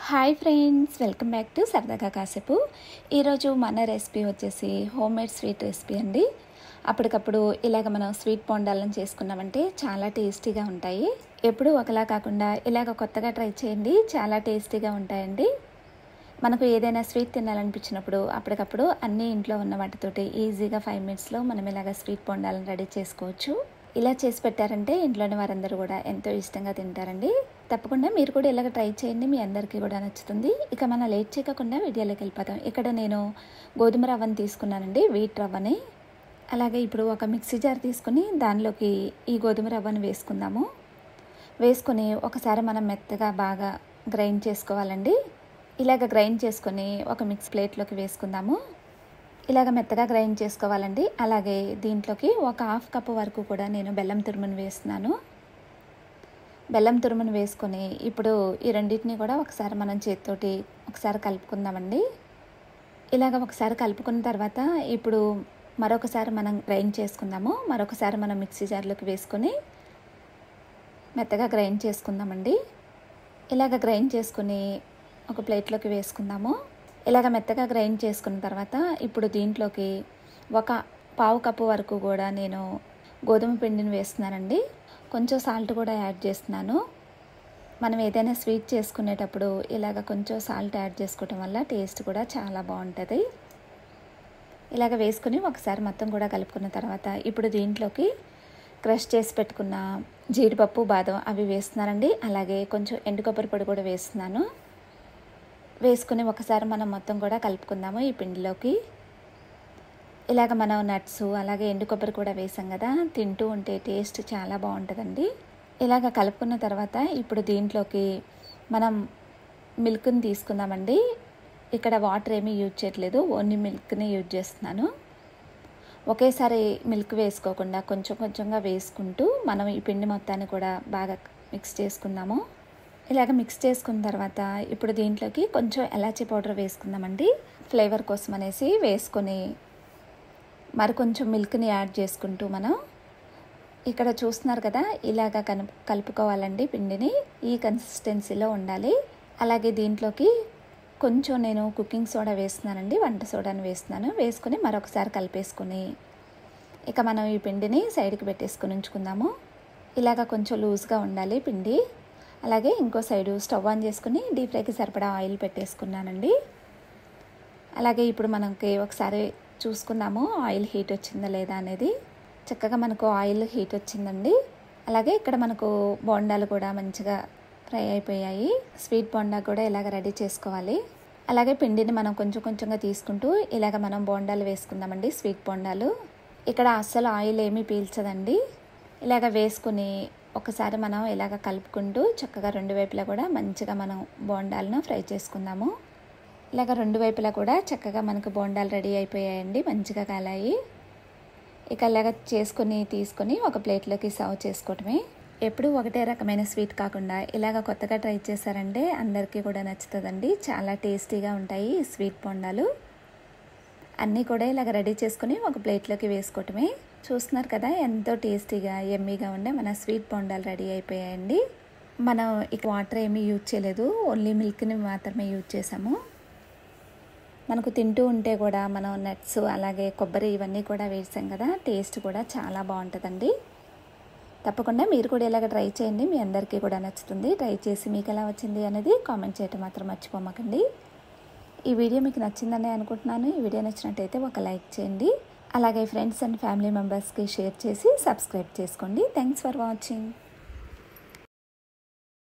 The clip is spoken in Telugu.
Hi friends, welcome back to సరదాగా కాసేపు. ఈరోజు మన రెసిపీ వచ్చేసి హోమ్ మేడ్ స్వీట్ రెసిపీ అండి. అప్పటికప్పుడు ఇలాగ మనం స్వీట్ బొండాలను చేసుకున్నామంటే చాలా టేస్టీగా ఉంటాయి. ఎప్పుడూ ఒకలా కాకుండా ఇలాగ కొత్తగా ట్రై చేయండి, చాలా టేస్టీగా ఉంటాయండి. మనకు ఏదైనా స్వీట్ తినాలనిపించినప్పుడు అప్పటికప్పుడు అన్నీ ఇంట్లో ఉన్న వాటితోటి ఈజీగా 5 మినిట్స్లో మనం ఇలాగ స్వీట్ బొండాలను రెడీ చేసుకోవచ్చు. ఇలా చేసి పెట్టారంటే ఇంట్లోని వారందరూ కూడా ఎంతో ఇష్టంగా తింటారండి. తప్పకుండా మీరు కూడా ఇలాగ ట్రై చేయండి, మీ అందరికీ కూడా నచ్చుతుంది. ఇక మనం లేట్ చేయకుండా వీడియోలోకి వెళ్ళిపోతాం. ఇక్కడ నేను గోధుమ రవ్వని తీసుకున్నానండి, వీట్ రవ్వని. అలాగే ఇప్పుడు ఒక మిక్సీ జార్ తీసుకుని దానిలోకి ఈ గోధుమ రవ్వను వేసుకుందాము. వేసుకొని ఒకసారి మనం మెత్తగా బాగా గ్రైండ్ చేసుకోవాలండి. ఇలాగ గ్రైండ్ చేసుకొని ఒక మిక్స్ ప్లేట్లోకి వేసుకుందాము. ఇలాగ మెత్తగా గ్రైండ్ చేసుకోవాలండి. అలాగే దీంట్లోకి ఒక 1/2 కప్పు వరకు కూడా నేను బెల్లం తురుమును వేస్తున్నాను. బెల్లం తురుమును వేసుకొని ఇప్పుడు ఈ రెండింటిని కూడా ఒకసారి మనం చేతితోటి ఒకసారి కలుపుకుందామండి. ఇలాగ ఒకసారి కలుపుకున్న తర్వాత ఇప్పుడు మరొకసారి మనం గ్రైండ్ చేసుకుందాము. మరొకసారి మనం మిక్సీ జార్లోకి వేసుకొని మెత్తగా గ్రైండ్ చేసుకుందామండి. ఇలాగ గ్రైండ్ చేసుకుని ఒక ప్లేట్లోకి వేసుకుందాము. ఇలాగ మెత్తగా గ్రైండ్ చేసుకున్న తర్వాత ఇప్పుడు దీంట్లోకి ఒక 1/2 కప్పు వరకు కూడా నేను గోధుమ పిండిని వేస్తున్నానండి. కొంచెం సాల్ట్ కూడా యాడ్ చేస్తున్నాను. మనం ఏదైనా స్వీట్ చేసుకునేటప్పుడు ఇలాగ కొంచెం సాల్ట్ యాడ్ చేసుకోవటం వల్ల టేస్ట్ కూడా చాలా బాగుంటుంది. ఇలాగ వేసుకుని ఒకసారి మొత్తం కూడా కలుపుకున్న తర్వాత ఇప్పుడు దీంట్లోకి క్రష్ చేసి పెట్టుకున్న జీడిపప్పు, బాదం అవి వేస్తున్నానండి. అలాగే కొంచెం ఎండు కొబ్బరి పొడి కూడా వేస్తున్నాను. వేసుకుని ఒకసారి మనం మొత్తం కూడా కలుపుకుందాము ఈ పిండిలోకి. ఇలాగ మనం నట్స్ అలాగే ఎండు కొబ్బరి కూడా వేసాం కదా, తింటూ ఉంటే టేస్ట్ చాలా బాగుంటుందండి. ఇలాగ కలుపుకున్న తర్వాత ఇప్పుడు దీంట్లోకి మనం మిల్క్ని తీసుకుందామండి. ఇక్కడ వాటర్ ఏమీ యూజ్ చేయట్లేదు, ఓన్లీ మిల్క్ని యూజ్ చేస్తున్నాను. ఒకేసారి మిల్క్ వేసుకోకుండా కొంచెం కొంచెంగా వేసుకుంటూ మనం ఈ పిండి మొత్తాన్ని కూడా బాగా మిక్స్ చేసుకుందాము. ఇలాగ మిక్స్ చేసుకున్న తర్వాత ఇప్పుడు దీంట్లోకి కొంచెం ఎలాచీ పౌడర్ వేసుకుందామండి. ఫ్లేవర్ కోసం అనేసి వేసుకొని మరి కొంచెం మిల్క్ని యాడ్ చేసుకుంటూ మనం ఇక్కడ చూస్తున్నారు కదా, ఇలాగ కలుపుకోవాలండి పిండిని. ఈ కన్సిస్టెన్సీలో ఉండాలి. అలాగే దీంట్లోకి కొంచెం నేను కుకింగ్ సోడా వేస్తున్నానండి, వంట సోడాని వేస్తున్నాను. వేసుకొని మరొకసారి కలిపేసుకొని ఇక మనం ఈ పిండిని సైడ్కి పెట్టేసుకొని ఉంచుకుందాము. ఇలాగ కొంచెం లూజ్గా ఉండాలి పిండి. అలాగే ఇంకో సైడు స్టవ్ ఆన్ చేసుకుని డీప్ ఫ్రైకి సరిపడా ఆయిల్ పెట్టేసుకున్నానండి. అలాగే ఇప్పుడు మనకి ఒకసారి చూసుకుందాము ఆయిల్ హీట్ వచ్చిందా లేదా అనేది. చక్కగా మనకు ఆయిల్ హీట్ వచ్చిందండి. అలాగే ఇక్కడ మనకు బోండాలు కూడా మంచిగా ఫ్రై అయిపోయాయి. స్వీట్ బోండా కూడా ఇలాగ రెడీ చేసుకోవాలి. అలాగే పిండిని మనం కొంచెం కొంచెంగా తీసుకుంటూ ఇలాగ మనం బోండాలు వేసుకుందామండి, స్వీట్ బోండాలు. ఇక్కడ అస్సలు ఆయిల్ ఏమీ పీల్చదండి. ఇలాగ వేసుకుని ఒకసారి మనం ఇలాగ కలుపుకుంటూ చక్కగా రెండు వైపులా కూడా మంచిగా మనం బోండాలను ఫ్రై చేసుకుందాము. ఇలాగ రెండు వైపులా కూడా చక్కగా మనకు బోండాలు రెడీ అయిపోయాయండి, మంచిగా కాలాయి. ఇక ఇలాగ చేసుకొని తీసుకొని ఒక ప్లేట్లోకి సర్వ్ చేసుకోవటమే. ఎప్పుడు ఒకటే రకమైన స్వీట్ కాకుండా ఇలాగ కొత్తగా ట్రై చేశారంటే అందరికీ కూడా నచ్చుతుందండి. చాలా టేస్టీగా ఉంటాయి ఈ స్వీట్ బోండాలు. అన్నీ కూడా ఇలాగ రెడీ చేసుకుని ఒక ప్లేట్లోకి వేసుకోవటమే. చూస్తున్నారు కదా, ఎంతో టేస్టీగా యమ్మీగా ఉండే మన స్వీట్ బోండాలు రెడీ అయిపోయాయండి. మనం ఇక వాటర్ ఏమీ యూజ్ చేయలేదు, ఓన్లీ మిల్క్ని మాత్రమే యూజ్ చేసాము. మనకు తింటూ ఉంటే కూడా మనం నట్స్ అలాగే కొబ్బరి ఇవన్నీ కూడా వేసాం కదా, టేస్ట్ కూడా చాలా బాగుంటుందండి. తప్పకుండా మీరు కూడా ఇలాగ ట్రై చేయండి, మీ అందరికీ కూడా నచ్చుతుంది. ట్రై చేసి మీకు ఎలా వచ్చింది అనేది కామెంట్ చేయటం మాత్రం మర్చిపోమాకండి. ఈ వీడియో మీకు నచ్చిందని అనుకుంటున్నాను. ఈ వీడియో నచ్చినట్టయితే ఒక లైక్ చేయండి. అలాగే ఫ్రెండ్స్ అండ్ ఫ్యామిలీ మెంబర్స్కి షేర్ చేసి సబ్స్క్రైబ్ చేసుకోండి. Thanks for watching.